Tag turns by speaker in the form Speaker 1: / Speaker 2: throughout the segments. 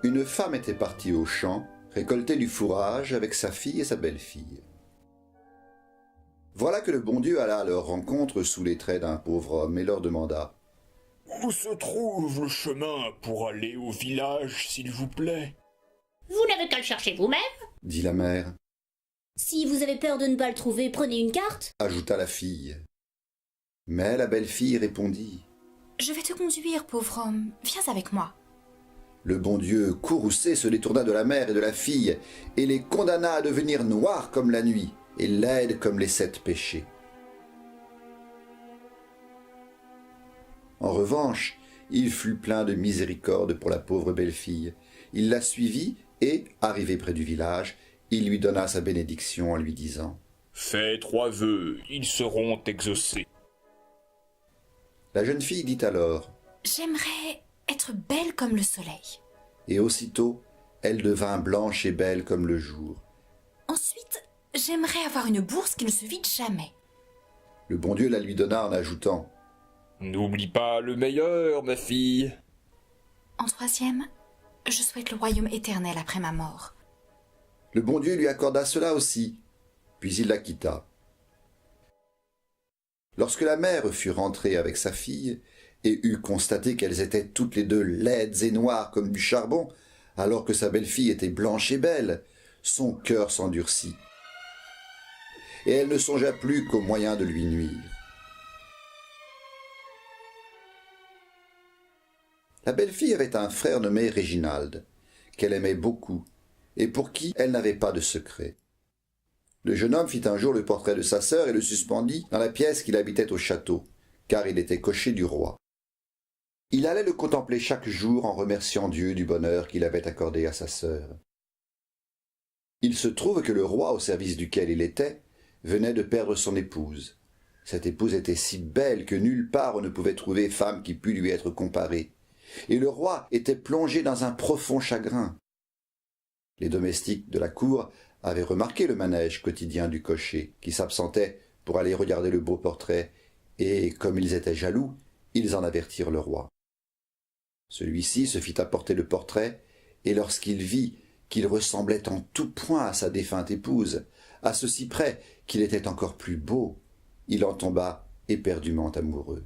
Speaker 1: Une femme était partie au champ récolter du fourrage avec sa fille et sa belle-fille. Voilà que le bon Dieu alla à leur rencontre sous les traits d'un pauvre homme et leur demanda
Speaker 2: « Où se trouve le chemin pour aller au village, s'il vous plaît ?»
Speaker 3: « Vous n'avez qu'à le chercher vous-même, »
Speaker 1: dit la mère.
Speaker 4: « Si vous avez peur de ne pas le trouver, prenez une carte, »
Speaker 1: ajouta la fille. Mais la belle-fille répondit
Speaker 5: « Je vais te conduire, pauvre homme, viens avec moi. »
Speaker 1: Le bon Dieu, courroucé, se détourna de la mère et de la fille et les condamna à devenir noirs comme la nuit et laides comme les 7 péchés. En revanche, il fut plein de miséricorde pour la pauvre belle-fille. Il la suivit et, arrivé près du village, il lui donna sa bénédiction en lui disant
Speaker 2: « Fais 3 vœux, ils seront exaucés. »
Speaker 1: La jeune fille dit alors
Speaker 5: « J'aimerais être belle comme le soleil. »
Speaker 1: Et aussitôt, elle devint blanche et belle comme le jour.
Speaker 5: « Ensuite, j'aimerais avoir une bourse qui ne se vide jamais. »
Speaker 1: Le bon Dieu la lui donna en ajoutant
Speaker 2: « N'oublie pas le meilleur, ma fille. »
Speaker 5: En 3e, je souhaite le royaume éternel après ma mort.
Speaker 1: Le bon Dieu lui accorda cela aussi, puis il la quitta. Lorsque la mère fut rentrée avec sa fille et eut constaté qu'elles étaient toutes les deux laides et noires comme du charbon, alors que sa belle-fille était blanche et belle, son cœur s'endurcit. Et elle ne songea plus qu'au moyen de lui nuire. La belle-fille avait un frère nommé Réginald, qu'elle aimait beaucoup, et pour qui elle n'avait pas de secret. Le jeune homme fit un jour le portrait de sa sœur et le suspendit dans la pièce qu'il habitait au château, car il était cocher du roi. Il allait le contempler chaque jour en remerciant Dieu du bonheur qu'il avait accordé à sa sœur. Il se trouve que le roi au service duquel il était venait de perdre son épouse. Cette épouse était si belle que nulle part on ne pouvait trouver femme qui pût lui être comparée, et le roi était plongé dans un profond chagrin. Les domestiques de la cour avaient remarqué le manège quotidien du cocher, qui s'absentait pour aller regarder le beau portrait, et, comme ils étaient jaloux, ils en avertirent le roi. Celui-ci se fit apporter le portrait, et lorsqu'il vit qu'il ressemblait en tout point à sa défunte épouse, à ceci près qu'il était encore plus beau, il en tomba éperdument amoureux,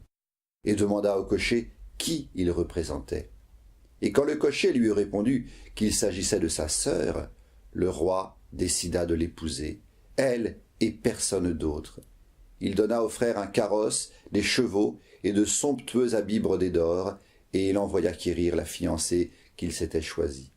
Speaker 1: et demanda au cocher qui il représentait. Et quand le cocher lui eut répondu qu'il s'agissait de sa sœur, le roi décida de l'épouser, elle et personne d'autre. Il donna au frère un carrosse, des chevaux et de somptueux habits brodés d'or, et il envoya quérir la fiancée qu'il s'était choisie.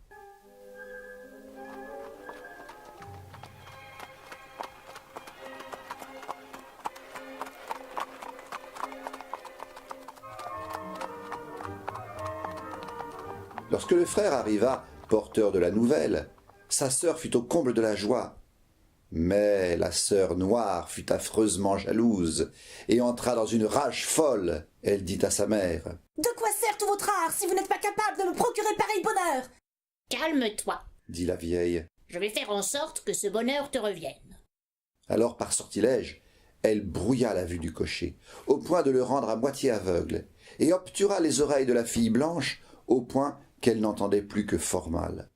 Speaker 1: Lorsque le frère arriva, porteur de la nouvelle, sa sœur fut au comble de la joie. Mais la sœur noire fut affreusement jalouse et entra dans une rage folle. Elle dit à sa mère «
Speaker 4: De quoi sert tout votre art si vous n'êtes pas capable de me procurer pareil bonheur ?»
Speaker 3: « Calme-toi,
Speaker 1: dit la vieille.
Speaker 3: je vais faire en sorte que ce bonheur te revienne. »
Speaker 1: Alors par sortilège, elle brouilla la vue du cocher, au point de le rendre à moitié aveugle, et obtura les oreilles de la fille blanche, au point qu'elle n'entendait plus que fort mal.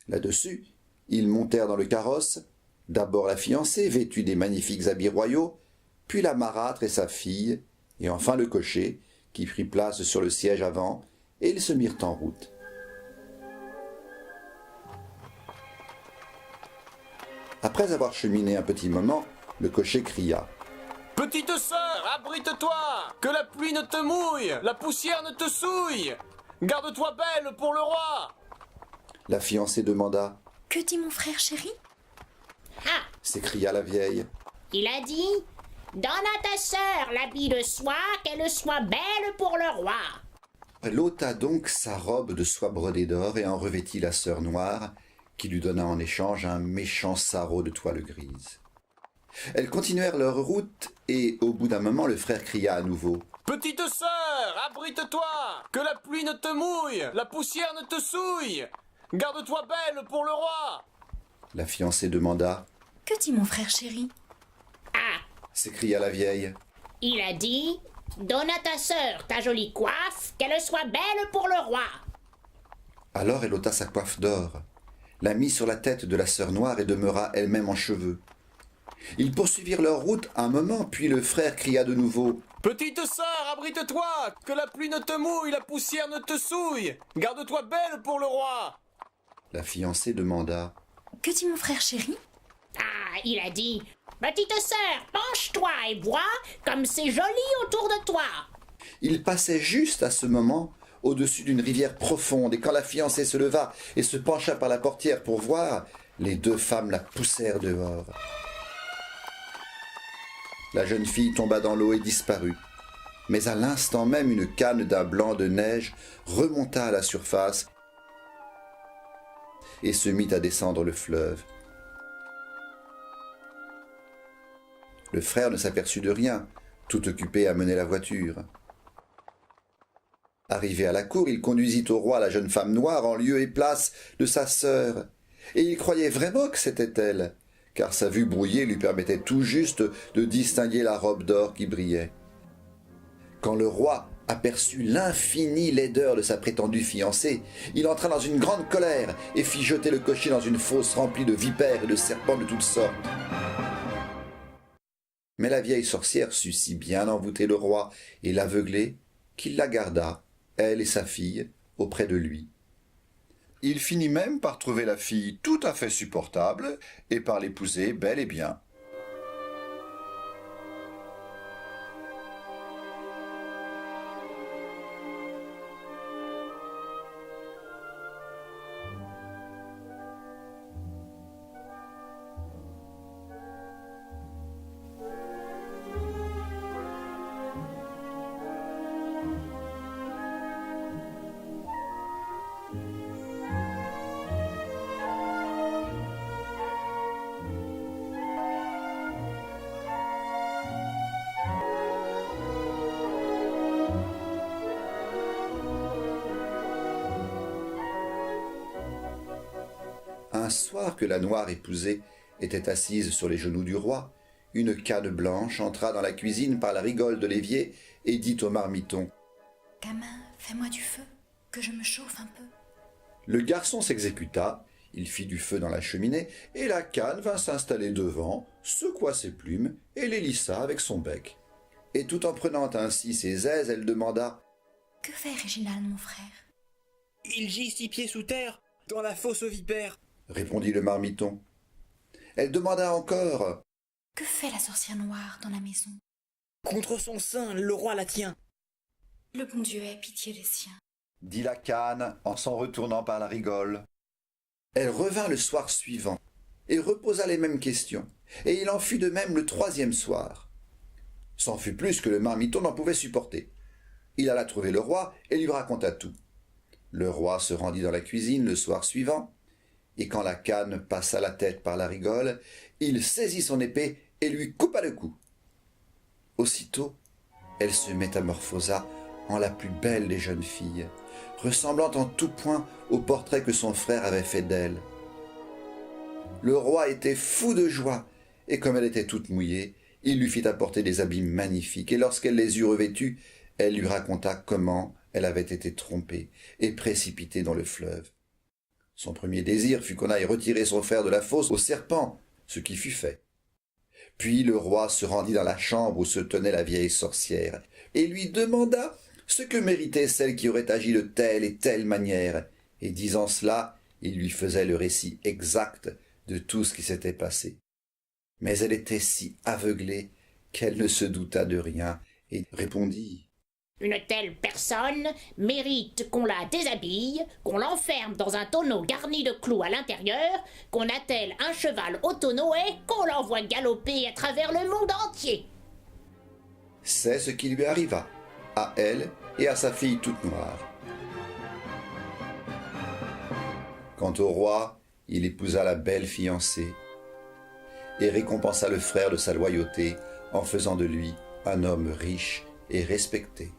Speaker 1: Là-dessus, ils montèrent dans le carrosse, d'abord la fiancée, vêtue des magnifiques habits royaux, puis la marâtre et sa fille, et enfin le cocher, qui prit place sur le siège avant, et ils se mirent en route. Après avoir cheminé un petit moment, le cocher cria
Speaker 6: « Petite sœur, abrite-toi! Que la pluie ne te mouille, la poussière ne te souille! Garde-toi belle pour le roi !»
Speaker 1: La fiancée demanda
Speaker 5: « Que dit mon frère chéri ?»
Speaker 3: Ah,
Speaker 1: s'écria la vieille.
Speaker 3: il a dit « Donne à ta sœur l'habit de soie, qu'elle soit belle pour le roi. »
Speaker 1: Elle ôta donc sa robe de soie brodée d'or et en revêtit la sœur noire, qui lui donna en échange un méchant sarrau de toile grise. Elles continuèrent leur route et, au bout d'un moment, le frère cria à nouveau
Speaker 6: « Petite sœur, abrite-toi! Que la pluie ne te mouille, la poussière ne te souille! Garde-toi belle pour le roi !»
Speaker 1: La fiancée demanda
Speaker 5: « Que dit mon frère chéri ?»
Speaker 3: Ah,
Speaker 1: s'écria la vieille.
Speaker 3: il a dit « Donne à ta sœur ta jolie coiffe, qu'elle soit belle pour le roi. »
Speaker 1: Alors elle ôta sa coiffe d'or, la mit sur la tête de la sœur noire et demeura elle-même en cheveux. Ils poursuivirent leur route un moment, puis le frère cria de nouveau «
Speaker 6: Petite sœur, abrite-toi, que la pluie ne te mouille, la poussière ne te souille. Garde-toi belle pour le roi. »
Speaker 1: La fiancée demanda
Speaker 5: « Que dit mon frère chéri ?»
Speaker 3: Ah, il a dit, petite sœur, penche-toi et vois comme c'est joli autour de toi.
Speaker 1: Il passait juste à ce moment au-dessus d'une rivière profonde, et quand la fiancée se leva et se pencha par la portière pour voir, les deux femmes la poussèrent dehors. La jeune fille tomba dans l'eau et disparut. Mais à l'instant même, une canne d'un blanc de neige remonta à la surface et se mit à descendre le fleuve. Le frère ne s'aperçut de rien, tout occupé à mener la voiture. Arrivé à la cour, il conduisit au roi la jeune femme noire en lieu et place de sa sœur, et il croyait vraiment que c'était elle, car sa vue brouillée lui permettait tout juste de distinguer la robe d'or qui brillait. Quand le roi aperçut l'infinie laideur de sa prétendue fiancée, il entra dans une grande colère et fit jeter le cocher dans une fosse remplie de vipères et de serpents de toutes sortes. Mais la vieille sorcière sut si bien envoûter le roi et l'aveugler qu'il la garda, elle et sa fille, auprès de lui. Il finit même par trouver la fille tout à fait supportable et par l'épouser bel et bien. Un soir que la noire épousée était assise sur les genoux du roi, une canne blanche entra dans la cuisine par la rigole de l'évier et dit au marmiton
Speaker 5: « Gamin, fais-moi du feu, que je me chauffe un peu. »
Speaker 1: Le garçon s'exécuta, il fit du feu dans la cheminée, et la canne vint s'installer devant, secoua ses plumes et les lissa avec son bec. Et tout en prenant ainsi ses aises, elle demanda
Speaker 5: « Que fait Réginald, mon frère ?»«
Speaker 7: Il gît 6 pieds sous terre, dans la fosse aux vipères. »
Speaker 1: répondit le marmiton. Elle demanda encore
Speaker 5: « Que fait la sorcière noire dans la maison ?»«
Speaker 7: Contre son sein, le roi la tient. »
Speaker 5: Le bon Dieu ait pitié des siens. »
Speaker 1: dit la canne en s'en retournant par la rigole. Elle revint le soir suivant et reposa les mêmes questions, et il en fut de même le 3e soir. C'en fut plus que le marmiton n'en pouvait supporter. Il alla trouver le roi et lui raconta tout. Le roi se rendit dans la cuisine le soir suivant, et quand la canne passa la tête par la rigole, il saisit son épée et lui coupa le cou. Aussitôt, elle se métamorphosa en la plus belle des jeunes filles, ressemblant en tout point au portrait que son frère avait fait d'elle. Le roi était fou de joie, et comme elle était toute mouillée, il lui fit apporter des habits magnifiques, et lorsqu'elle les eut revêtus, elle lui raconta comment elle avait été trompée et précipitée dans le fleuve. Son premier désir fut qu'on aille retirer son frère de la fosse au serpent, ce qui fut fait. Puis le roi se rendit dans la chambre où se tenait la vieille sorcière, et lui demanda ce que méritait celle qui aurait agi de telle et telle manière, et disant cela, il lui faisait le récit exact de tout ce qui s'était passé. Mais elle était si aveuglée qu'elle ne se douta de rien, et répondit
Speaker 3: Une telle personne mérite qu'on la déshabille, qu'on l'enferme dans un tonneau garni de clous à l'intérieur, qu'on attelle un cheval au tonneau et qu'on l'envoie galoper à travers le monde entier.
Speaker 1: C'est ce qui lui arriva, à elle et à sa fille toute noire. Quant au roi, il épousa la belle fiancée et récompensa le frère de sa loyauté en faisant de lui un homme riche et respecté.